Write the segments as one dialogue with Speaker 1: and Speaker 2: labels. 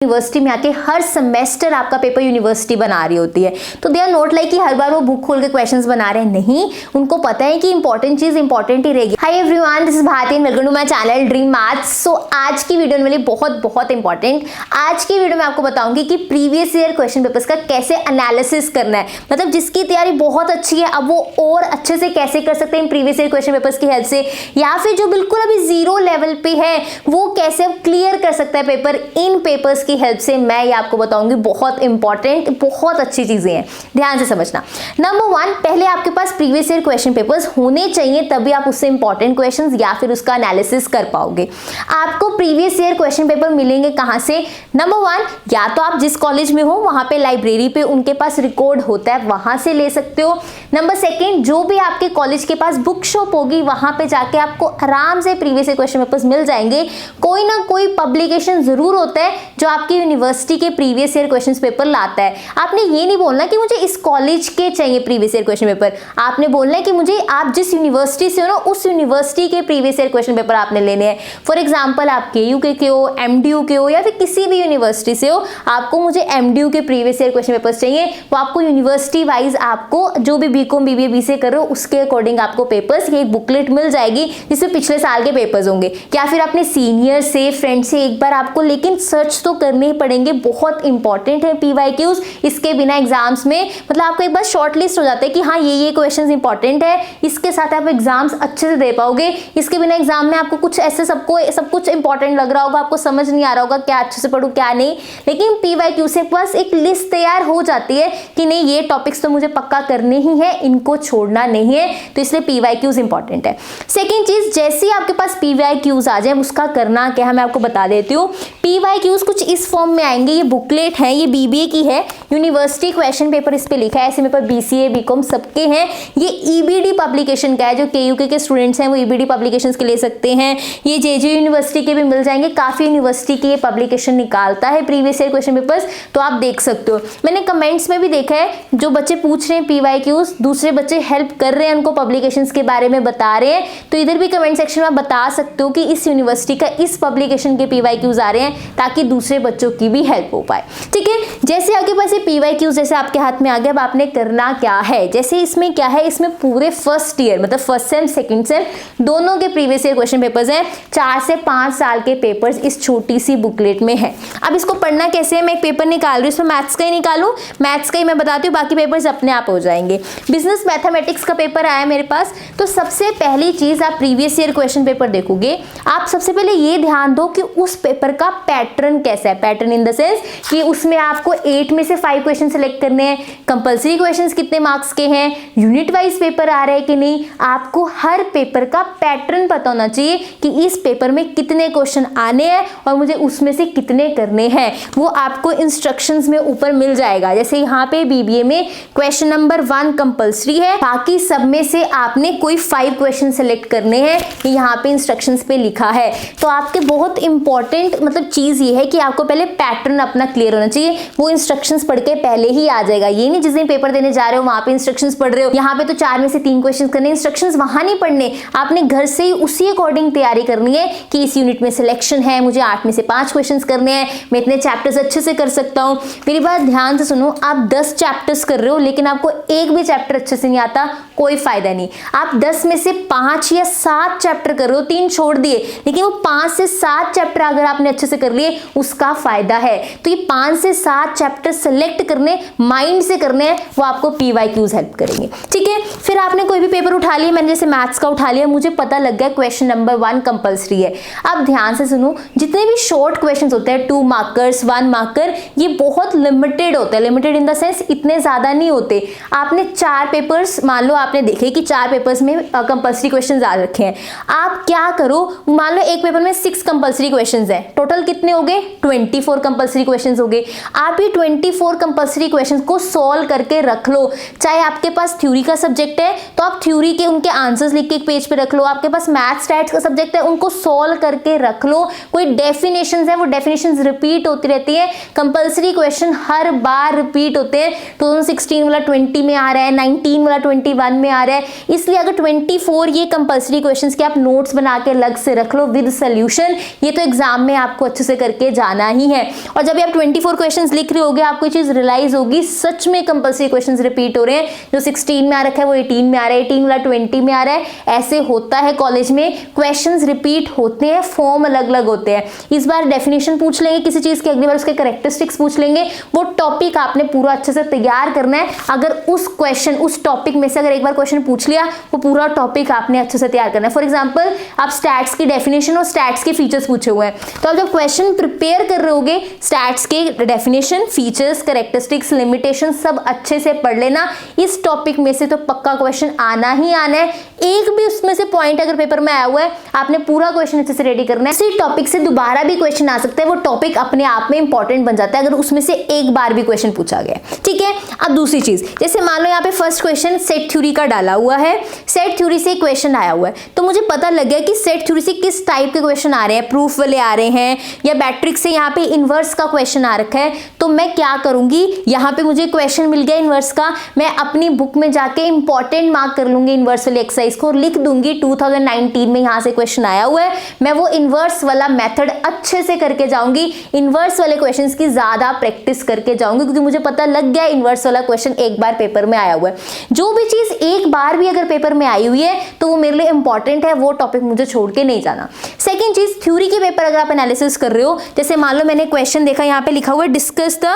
Speaker 1: University में आके हर semester आपका पेपर यूनिवर्सिटी बना रही होती है, तो दे आर नॉट लाइक कि हर बार वो बुक खोल के क्वेश्चंस बना रहे हैं, नहीं, उनको पता है कि इंपॉर्टेंट चीज इंपॉर्टेंट ही रहेगी। Hi everyone, this is Bharti and welcome to my channel dream maths. So आज की वीडियो मेरे लिए बहुत इंपॉर्टेंट, आज की वीडियो में आपको बताऊंगी कि प्रीवियस ईयर क्वेश्चन पेपर्स का कैसे एनालिसिस करना है, मतलब जिसकी तैयारी बहुत अच्छी है अब वो और अच्छे से कैसे कर सकते हैं प्रीवियस ईयर क्वेश्चन पेपर्स की हेल्प से, या फिर जो बिल्कुल अभी जीरो लेवल पे है वो कैसे अब क्लियर कर सकता है पेपर इन पेपर्स की हेल्प से। मैं ये आपको बताऊंगी, बहुत इंपॉर्टेंट, बहुत अच्छी चीजें हैं, ध्यान से समझना। नंबर 1, पहले आपके पास प्रीवियस ईयर क्वेश्चन पेपर्स होने चाहिए, तभी आप उससे इंपॉर्टेंट क्वेश्चंस या फिर उसका एनालिसिस कर पाओगे। आपको प्रीवियस ईयर क्वेश्चन पेपर मिलेंगे कहां से? नंबर 1, या तो आप जिस कॉलेज में हो वहां पे लाइब्रेरी पे उनके पास रिकॉर्ड होता है, वहां से ले सकते हो। नंबर 2, जो भी आपके कॉलेज के पास बुक शॉप होगी वहां पे जाके आपको आराम से प्रीवियस ईयर क्वेश्चन पेपर्स मिल जाएंगे। कोई ना कोई पब्लिकेशन जरूर होता है जो आपकी यूनिवर्सिटी के प्रीवियस ईयर क्वेश्चन पेपर लाता है। आपने ये नहीं बोलना कि मुझे इस कॉलेज के चाहिए प्रीवियस ईयर क्वेश्चन पेपर, आपने बोलना है कि मुझे आप जिस यूनिवर्सिटी से हो ना उस यूनिवर्सिटी के प्रीवियस ईयर क्वेश्चन पेपर आपने लेने हैं। फॉर एग्जांपल आप केयू के हो, एमडीयू के हो या फिर किसी भी यूनिवर्सिटी से हो, आपको मुझे एमडीयू के प्रीवियस ईयर क्वेश्चन पेपर्स चाहिए, वो आपको यूनिवर्सिटी वाइज आपको जो भी बीकॉम बीबीए बीसीए कर रहे हो उसके अकॉर्डिंग आपको पेपर्स, ये एक बुकलेट मिल जाएगी जिसमें पिछले साल के पेपर्स होंगे, या फिर अपने सीनियर से फ्रेंड से एक बार आपको लेकिन सर्च तो करने ही पड़ेंगे, बहुत इंपॉर्टेंट है पीवाईक्यूज। इसके बिना एग्जाम्स में मतलब आपको एक बार शॉर्ट लिस्ट हो जाता है कि हाँ ये क्वेश्चंस इंपॉर्टेंट है, इसके साथ आप एग्जाम्स अच्छे से दे पाओगे। इसके बिना एग्जाम में आपको कुछ ऐसे सब कुछ इंपॉर्टेंट लग रहा होगा, आपको समझ नहीं आ रहा होगा क्या अच्छे से पढ़ूं क्या नहीं, लेकिन पीवाईक्यू से बस एक लिस्ट तैयार हो जाती है कि नहीं ये टॉपिक्स तो मुझे पक्का करने ही है, इनको छोड़ना नहीं है, तो इसलिए पीवाईक्यूज इंपॉर्टेंट है। सेकेंड चीज, जैसे ही आपके पास पीवाईक्यूज आ जाए उसका करना क्या है मैं आपको बता देती हूँ। पीवाईक्यूज कुछ इस फॉर्म में आएंगे, ये बुकलेट है, ये बीबीए की है, यूनिवर्सिटी क्वेश्चन पेपर इस पे लिखा है, ऐसे में पर बीसीए बीकॉम सबके हैं। ये ईबीडी पब्लिकेशन का है, जो केयूके के स्टूडेंट्स हैं वो ईबीडी पब्लिकेशंस के ले सकते हैं। ये जेजे यूनिवर्सिटी के भी मिल जाएंगे, काफी यूनिवर्सिटी की ये पब्लिकेशन निकालता है प्रीवियस ईयर क्वेश्चन पेपर्स, तो आप देख सकते हो। मैंने कमेंट्स में भी देखा है जो बच्चे पूछ रहे हैं पीवाईक्यूज, दूसरे बच्चे हेल्प कर रहे हैं उनको पब्लिकेशंस के बारे में बता रहे हैं, तो इधर भी कमेंट सेक्शन में बता सकते हो कि इस यूनिवर्सिटी का इस पब्लिकेशन के पीवाईक्यूज आ रहे हैं, ताकि दूसरे बच्चों की भी हेल्प हो पाए। ठीक है, जैसे आपके पास ये पीवाईक्यूज जैसे आपके हाथ में आ गया, अब आपने करना क्या है, जैसे इसमें क्या है, इसमें पूरे फर्स्ट ईयर मतलब फर्स्ट सेम सेकंड सेम दोनों के प्रीवियस ईयर क्वेश्चन पेपर्स हैं, 4 से 5 साल के पेपर्स इस छोटी सी बुकलेट में है। अब इसको पढ़ना कैसे है, मैं एक पेपर निकाल रही हूँ, इसमें मैथ्स का ही निकालू, मैथ्स का ही मैं बताती हूँ, बाकी पेपर्स अपने आप हो जाएंगे। बिजनेस मैथमेटिक्स का पेपर आया मेरे पास, तो सबसे पहली चीज आप प्रीवियस ईयर क्वेश्चन पेपर देखोगे, आप सबसे पहले ये ध्यान दो कि उस पेपर का पैटर्न कैसा है। पैटर्न इन द सेंस कि उसमें आपको 8 में से 5 क्वेश्चन सेलेक्ट करने हैं, कंपल्सरी क्वेश्चंस कितने मार्क्स के हैं, यूनिट वाइज पेपर आ रहा है कि नहीं, आपको हर पेपर का पैटर्न पता होना चाहिए कि इस पेपर में कितने क्वेश्चन आने हैं और मुझे उसमें से कितने करने हैं, वो आपको इंस्ट्रक्शंस में ऊपर मिल जाएगा। जैसे यहाँ पे बीबीए में क्वेश्चन नंबर 1 कंपल्सरी है, बाकी सब में से आपने कोई 5 क्वेश्चन सेलेक्ट करने हैं, यहाँ पे इंस्ट्रक्शंस पे लिखा है। तो आपके बहुत इंपॉर्टेंट मतलब चीज ये है कि आपको पहले पैटर्न अपना क्लियर होना चाहिए, वो इंस्ट्रक्शंस पढ़ के पहले ही आ जाएगा। ये नहीं जिस दिन पेपर देने जा रहे हो वहां पे इंस्ट्रक्शंस पढ़ रहे हो, यहाँ पे तो 4 में से 3 क्वेश्चन करने, इंस्ट्रक्शंस वहां नहीं पढ़ने, आपने घर से ही उसी अकॉर्डिंग तैयारी करनी है कि इस यूनिट में सिलेक्शन है, मुझे 8 में से 5 क्वेश्चन करने हैं, मैं इतने चैप्टर्स अच्छे से कर सकता हूँ। मेरी बात ध्यान से सुनो, आप 10 चैप्टर्स कर रहे हो लेकिन आपको एक भी चैप्टर अच्छे से नहीं आता, कोई फायदा नहीं। आप 10 में से 5 या 7 चैप्टर कर रहे हो, 3 छोड़ दिए, लेकिन वो 5 से 7 चैप्टर अगर आपने अच्छे से कर लिए उसका फायदा है। तो ये 5 से 7 चैप्टर सेलेक्ट करने, माइंड से करने हैं, वो आपको पीवाईक्यूज हेल्प करेंगे। ठीक है, फिर आपने कोई भी पेपर उठा लिया, मैंने जैसे मैथ्स का उठा लिया, मुझे पता लग गया क्वेश्चन नंबर 1 कंपल्सरी है। अब ध्यान से सुनो, जितने भी शॉर्ट क्वेश्चंस होते हैं 2 मार्कर्स 1 मार्कर, ये बहुत लिमिटेड होते हैं, लिमिटेड इन द सेंस इतने ज्यादा नहीं होते। आपने 4 पेपर्स मान लो आपने देखे कि 4 पेपर्स में कंपल्सरी क्वेश्चंस आ रखे हैं, आप क्या करो, मान लो एक पेपर में 6 कंपल्सरी क्वेश्चंस है, टोटल कितने हो गए 24 कंपल्सरी क्वेश्चंस हो गए। आप ये 24 कंपल्सरी क्वेश्चंस को सॉल्व करके रख लो, चाहे आपके पास थ्योरी का सब्जेक्ट है तो आप थ्योरी के उनके आंसर्स लिख के एक पेज पे रख लो, आपके पास मैथ्स स्टैट्स का सब्जेक्ट है उनको सॉल्व करके रख लो। कोई डेफिनेशंस है वो डेफिनेशंस रिपीट होती रहती है, कंपल्सरी क्वेश्चन हर बार रिपीट होते हैं, 2016 वाला 20 में आ रहा है, 19 वाला 21 में आ रहा है, इसलिए अगर 24 ये कंपल्सरी क्वेश्चंस के आप नोट्स बना के अलग से रख लो विद सोल्यूशन, ये तो एग्जाम में आपको अच्छे से करके जाना ही है। और जब आप 24 क्वेश्चंस लिख रहे होगे आपको ये चीज रियलाइज होगी सच में कंपल्सरी क्वेश्चंस रिपीट हो रहे हैं, जो 16 में आ रखा है वो 18 में आ रहा है, 18 वाला 20 में आ रहा है। ऐसे होता है कॉलेज में, क्वेश्चंस रिपीट होते हैं, फॉर्म अलग अलग होते हैं। इस बार डेफिनेशन पूछ लेंगे किसी चीज की, अगली बार उसके कैरेक्टरिस्टिक्स पूछ लेंगे। वो टॉपिक आपने पूरा अच्छे से तैयार करना है। अगर उस क्वेश्चन उस टॉपिक में से अगर एक बार क्वेश्चन पूछ लिया, वो पूरा टॉपिक आपने अच्छे से तैयार करना है। फॉर एग्जाम्पल आप स्टैट्स की डेफिनेशन और स्टैट्स के फीचर्स पूछे हुए हैं, तो आप जब क्वेश्चन प्रिपेयर कर रहे होगे स्टैट्स के डेफिनेशन, फीचर्स, कैरेक्टरिस्टिक्स, लिमिटेशन सब अच्छे से पढ़ लेना। इस टॉपिक में से तो पक्का क्वेश्चन आना ही आना है। एक भी उसमें से पॉइंट अगर पेपर में आया हुआ है, आपने पूरा क्वेश्चन अच्छे से रेडी करना है। इसी टॉपिक से दोबारा भी क्वेश्चन आ सकता है, वो टॉपिक अपने आप में इंपॉर्टेंट बन जाता है अगर उसमें से एक बार भी क्वेश्चन पूछा गया। ठीक है, अब दूसरी चीज, जैसे मान लो यहाँ पे फर्स्ट क्वेश्चन सेट थ्योरी का डाला हुआ है, सेट थ्योरी से क्वेश्चन आया हुआ है, तो मुझे पता लग गया कि सेट थ्योरी से किस टाइप के क्वेश्चन आ रहे हैं, प्रूफ वाले आ रहे हैं या मैट्रिक्स से यहाँ पे इनवर्स का क्वेश्चन आ रखा है। तो मैं क्या करूंगी, यहाँ पे मुझे क्वेश्चन मिल गया इनवर्स का, मैं अपनी बुक में जाके इंपॉर्टेंट मार्क कर लूंगी इनवर्स वाली एक्सरसाइज को, लिख दूंगी 2019 में यहाँ से क्वेश्चन आया हुआ है। मैं वो इनवर्स वाला मेथड अच्छे से करके जाऊंगी, इनवर्स वाले क्वेश्चंस की ज्यादा प्रैक्टिस करके जाऊंगी, क्योंकि मुझे पता लग गया इनवर्स वाला क्वेश्चन एक बार पेपर में आया हुआ है। जो भी चीज एक बार भी अगर पेपर में आई हुई है तो वो मेरे लिए इंपॉर्टेंट है, वो टॉपिक मुझे छोड़ के नहीं जाना। सेकेंड चीज, थ्योरी के पेपर अगर आप एनालिसिस कर रहे हो, जैसे मान लो मैंने क्वेश्चन देखा, यहाँ पे लिखा हुआ है discuss the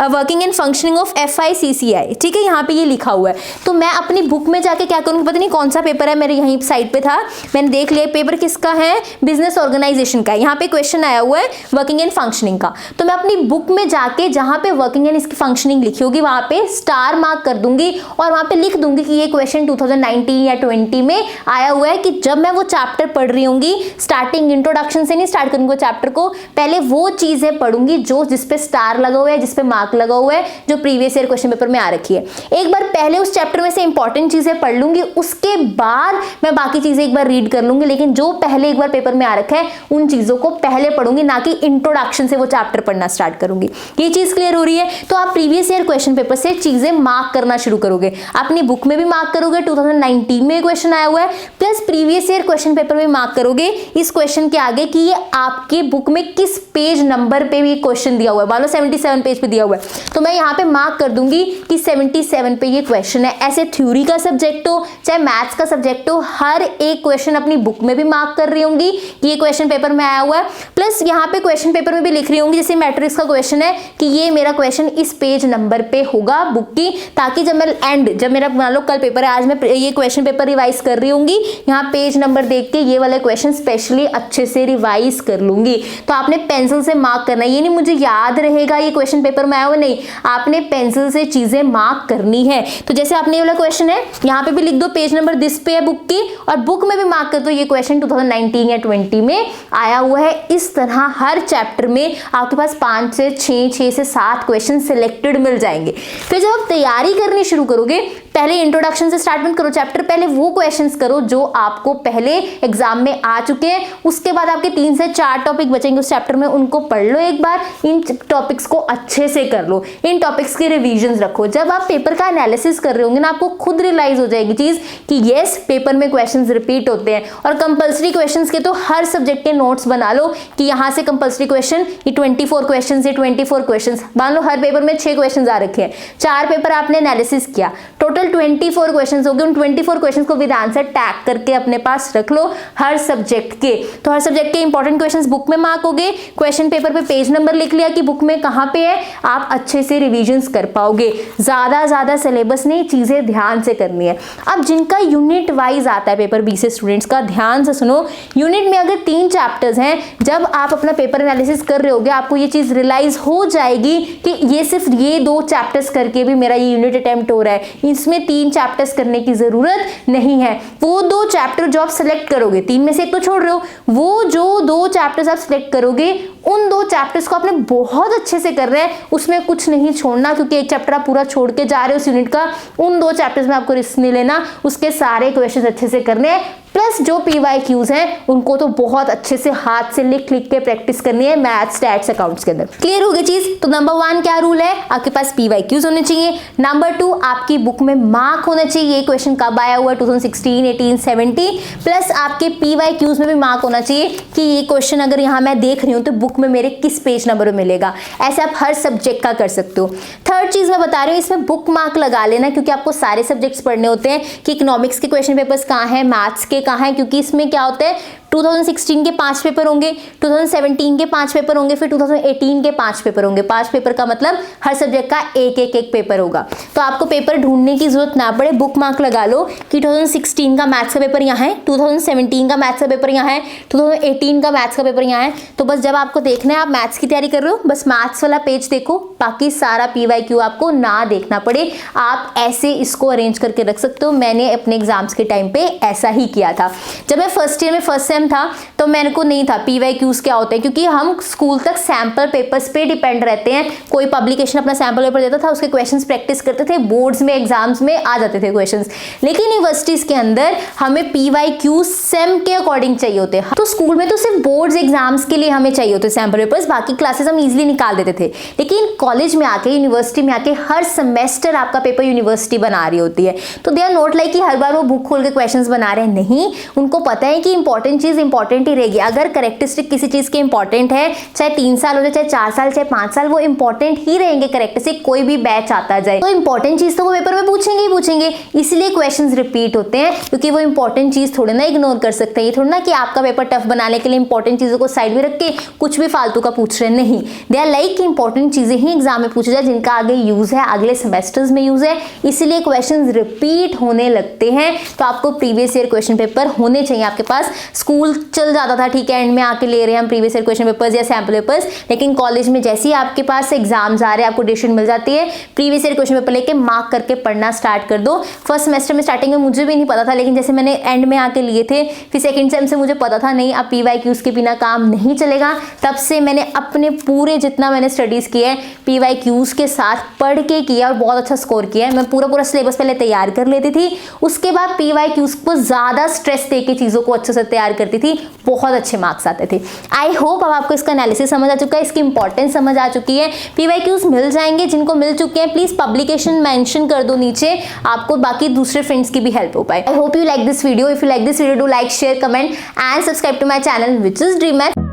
Speaker 1: working and functioning of FICCI, ठीक है, यहाँ पे ये लिखा हुआ है। तो मैं अपनी बुक में जाके क्या करूंगी, पता नहीं कौन सा पेपर है, मेरे यहीं साइड पे था, मैंने देख लिया पेपर किसका है, बिजनेस ऑर्गेनाइजेशन का। यहाँ पे क्वेश्चन आया हुआ है वर्किंग एंड फंक्शनिंग का, तो मैं अपनी बुक में जाके जहां पे वर्किंग एंड इसकी फंक्शनिंग लिखी होगी वहां पे स्टार मार्क कर दूंगी और वहां पे लिख दूंगी कि ये क्वेश्चन 2019 या 20 में आया हुआ है। कि जब मैं वो चैप्टर पढ़ रही होंगी, स्टार्टिंग इंट्रोडक्शन से नहीं स्टार्ट करूंगी चैप्टर को, पहले वो चीजें पढ़ूंगी जो जिसपे स्टार लगा हुआ है, जिसपे मार्क लगा हुआ है, जो प्रीवियस ईयर क्वेश्चन पेपर में आ रखी है। एक बार पहले उस चैप्टर में से इंपॉर्टेंट चीजें पढ़ लूंगी, उसके बाद मैं बाकी चीजें एक बार रीड कर लूंगी, लेकिन जो पहले एक बार पेपर में आ रखा है उन चीजों को पहले पढ़ूंगी, ना कि इंट्रोडक्शन से वो चैप्टर पढ़ना स्टार्ट करूंगी। ये चीज क्लियर हो रही है? तो आप प्रीवियस ईयर क्वेश्चन पेपर से चीजें मार्क करना शुरू करोगे, अपनी बुक में भी मार्क करोगे 2019 में क्वेश्चन आया हुआ है, plus previous year question paper में मार्क करोगे इस क्वेश्चन के आगे कि ये आपके बुक में किस पेज नंबर पे भी क्वेश्चन दिया हुआ है। मान लो 77 पेज पे दिया हुआ है, तो मैं यहाँ पे मार्क कर दूंगी कि 77 पे ये क्वेश्चन है। ऐसे थ्योरी का सब्जेक्ट हो चाहे मैथ्स का सब्जेक्ट हो, हर एक क्वेश्चन अपनी बुक में भी मार्क कर रही होंगी कि ये क्वेश्चन पेपर में आया हुआ है, प्लस यहाँ पे क्वेश्चन पेपर में भी लिख रही होंगी, जैसे मैट्रिक्स का क्वेश्चन है कि ये मेरा क्वेश्चन इस पेज नंबर पे होगा बुक की, ताकि जब मैं जब मेरा मान लो कल पेपर है, आज मैं ये क्वेश्चन पेपर रिवाइज कर रही होंगी, यहाँ पेज नंबर देख के ये वाले क्वेश्चन स्पेशली अच्छे से रिवाइज कर लूंगी। तो आपने पेंसिल से मार्क करना है, ये नहीं मुझे याद रहेगा ये क्वेश्चन पेपर में आया हुआ, नहीं, आपने पेंसिल से चीजें मार्क करनी है। तो जैसे आपने ये वाला क्वेश्चन है, यहाँ पे भी लिख दो पेज नंबर दिस पे है बुक की, और बुक में भी मार्क कर दो ये क्वेश्चन 2019 या 20 में आया हुआ है। इस तरह हर चैप्टर में आपके पास 5 से 6 से 7 क्वेश्चन सिलेक्टेड मिल जाएंगे। फिर जब आप तैयारी करनी शुरू करोगे, पहले इंट्रोडक्शन से स्टार्ट मत करो चैप्टर, पहले वो क्वेश्चंस करो जो आपको पहले एग्जाम में आ चुके हैं, उसके बाद आपके 3 से 4 टॉपिक बचेंगे उस चैप्टर में, उनको पढ़ लो एक बार, इन टॉपिक्स को अच्छे से कर लो, इन टॉपिक्स के रिवीजन रखो। जब आप पेपर का एनालिसिस कर रहे होंगे ना, आपको खुद रियलाइज हो जाएगी चीज कि यस पेपर में क्वेश्चंस रिपीट होते हैं। और कंपल्सरी क्वेश्चंस के तो हर सब्जेक्ट के नोट्स बना लो कि यहाँ से कंपल्सरी क्वेश्चन, ये 24 क्वेश्चन से 24 क्वेश्चन, मान लो हर पेपर में 6 क्वेश्चन आ रखे हैं, 4 पेपर आपने एनालिसिस किया, टोटल 24 क्वेश्चन हो गए। उन 24 क्वेश्चन को विद आंसर टैग करके अपने पास रख लो हर सब्जेक्ट के। तो हर सब्जेक्ट के इंपॉर्टेंट क्वेश्चंस बुक में मार्क हो गए, क्वेश्चन पेपर पे पेज नंबर लिख लिया कि बुक में कहां पे है, आप अच्छे से रिवीजंस कर पाओगे। ज्यादा सिलेबस नहीं, चीजें ध्यान से करनी है। अब जिनका यूनिट वाइज आता है पेपर बी से स्टूडेंट्स का, ध्यान से सुनो, यूनिट में अगर 3 चैप्टर्स हैं, जब आप अपना पेपर एनालिसिस कर रहे होगे आपको ये चीज रियलाइज हो जाएगी कि ये सिर्फ ये 2 चैप्टर्स करके भी मेरा ये यूनिट अटेम्प्ट हो रहा है, इसमें 3 चैप्टर्स करने की जरूरत नहीं है। वो 2 चैप्टर जो आप सिलेक्ट करोगे, 3 में से एक तो छोड़ रहे हो, वो जो 2 चैप्टर्स आप सिलेक्ट करोगे उन 2 चैप्टर्स को आपने बहुत अच्छे से कर रहे हैं, उसमें कुछ नहीं छोड़ना, क्योंकि एक चैप्टर आप पूरा छोड़ के जा रहे हो उस यूनिट का, उन 2 चैप्टर्स में आपको रिस्क नहीं लेना, उसके सारे क्वेश्चन अच्छे से करने हैं। प्लस जो PYQs हैं उनको तो बहुत अच्छे से हाथ से लिख लिख के प्रैक्टिस करनी है मैथ्स, स्टैट्स, अकाउंट्स के अंदर। क्लियर हो गई चीज? तो नंबर 1 क्या रूल है, आपके पास PYQs होने चाहिए। नंबर 2 आपकी बुक में मार्क होना चाहिए, ये क्वेश्चन कब आया हुआ है 2016, 18, 17, प्लस आपके PYQs में भी मार्क होना चाहिए कि ये क्वेश्चन अगर यहाँ मैं देख रही हूँ तो बुक में मेरे किस पेज नंबर में मिलेगा। ऐसे आप हर सब्जेक्ट का कर सकते हो। थर्ड चीज मैं बता रही हूँ, इसमें बुक मार्क लगा लेना क्योंकि आपको सारे सब्जेक्ट्स पढ़ने होते हैं कि इकोनॉमिक्स के क्वेश्चन पेपर्स कहाँ हैं, मैथ्स के कहाँ हैं, क्योंकि इसमें क्या होता है 2016 के 5 पेपर होंगे, 2017 के 5 पेपर होंगे, फिर 2018 के 5 पेपर होंगे। 5 पेपर का मतलब हर सब्जेक्ट का एक पेपर होगा। तो आपको पेपर ढूंढने की जरूरत ना पड़े, बुक मार्क लगा लो कि 2016 का मैथ्स का पेपर यहाँ है, 2017 का मैथ्स का पेपर यहाँ है, 2018 का मैथ्स का पेपर यहाँ है। तो बस जब आपको देखना है, आप मैथ्स की तैयारी कर रहे हो, बस मैथ्स वाला पेज देखो, बाकी सारा PYQ आपको ना देखना पड़े। आप ऐसे इसको अरेंज करके रख सकते हो। मैंने अपने एग्जाम्स के टाइम पे ऐसा ही किया था। जब मैं फर्स्ट ईयर में फर्स्ट सेम था तो मेरे को नहीं था PYQs क्या होते हैं, क्योंकि हम स्कूल तक सैंपल पेपर्स पे डिपेंड रहते हैं। कोई पब्लिकेशन अपना सैंपल पेपर देता था, उसके क्वेश्चंस प्रैक्टिस करते थे, बोर्ड्स में एग्जाम्स में आ जाते थे क्वेश्चंस। लेकिन यूनिवर्सिटीज के अंदर हमें PYQs सेम के अकॉर्डिंग चाहिए होते हैं। तो स्कूल में तो सिर्फ बोर्ड्स एग्जाम्स के लिए हमें चाहिए होते सैंपल पेपर्स, बाकी क्लासेस हम इजिली निकाल देते थे। लेकिन कॉलेज में आके, यूनिवर्सिटी में आके हर सेमेस्टर आपका पेपर यूनिवर्सिटी बना रही होती है। तो दे आर नॉट लाइक कि हर बार वो बुक खोल के क्वेश्चंस बना रहे हैं, नहीं, उनको पता है कि इंपॉर्टेंट चीज इंपॉर्टेंट ही रहेगी। अगर करेक्टरिस्टिक किसी चीज के इंपॉर्टेंट है, चाहे 3 साल हो जाए, चाहे 4 साल, चाहे 5 साल, वो इंपॉर्टेंट ही रहेंगे करेक्टरिस्टिक, कोई भी बैच आता जाए। तो इंपॉर्टेंट चीज तो वो पेपर में पूछेंगे ही पूछेंगे, इसलिए क्वेश्चंस रिपीट होते हैं, क्योंकि वो इंपॉर्टेंट चीज थोड़े ना इग्नोर कर सकते हैं। ये थोड़ा ना कि आपका पेपर टफ बनाने के लिए इंपॉर्टेंट चीजों को साइड में रख के कुछ भी फालतू का पूछ रहे हैं, नहीं। दे आर लाइक इंपॉर्टेंट चीजें ही एग्जाम में पूछी जाए, जिनका आगे यूज है, अगले सेमेस्टर्स में यूज है, इसलिए क्वेश्चंस रिपीट होने लगते हैं। तो आपको प्रीवियस ईयर क्वेश्चन पेपर होने चाहिए आपके पास। स्कूल चल जाता था, ठीक है, एंड में आके ले रहे हैं हम प्रीवियस ईयर क्वेश्चन पेपर्स या सैंपल पेपर्स, लेकिन कॉलेज में जैसे ही आपके पास एग्जाम्स आ रहे हैं, आपको डेट मिल जाती है, प्रीवियस ईयर क्वेश्चन पेपर लेके मार्क करके पढ़ना स्टार्ट कर दो। फर्स्ट सेमेस्टर में स्टार्टिंग में मुझे भी नहीं पता था, लेकिन जैसे मैंने एंड में आके लिए थे, फिर सेकंड सेम से मुझे पता था नहीं, अब PYQs के बिना काम नहीं चलेगा। तब से मैंने अपने पूरे जितना मैंने स्टडीज किया है PYQs के साथ पढ़ के किया और बहुत अच्छा स्कोर किया है। मैं पूरा सिलेबस पहले तैयार कर लेती थी, उसके बाद PYQs को ज्यादा स्ट्रेस दे के चीजों को अच्छे से तैयार करती थी, बहुत अच्छे मार्क्स आते थे। आई होप अब आपको इसका एनालिसिस समझ आ चुका है, इसकी इंपॉर्टेंस समझ आ चुकी है। PYQs मिल जाएंगे, जिनको मिल चुके हैं प्लीज पब्लिकेशन मेंशन कर दो नीचे, आपको बाकी दूसरे फ्रेंड्स की भी हेल्प हो पाए। I hope you like this video. If you like this video, do like, share, comment and subscribe to my channel which is dream math.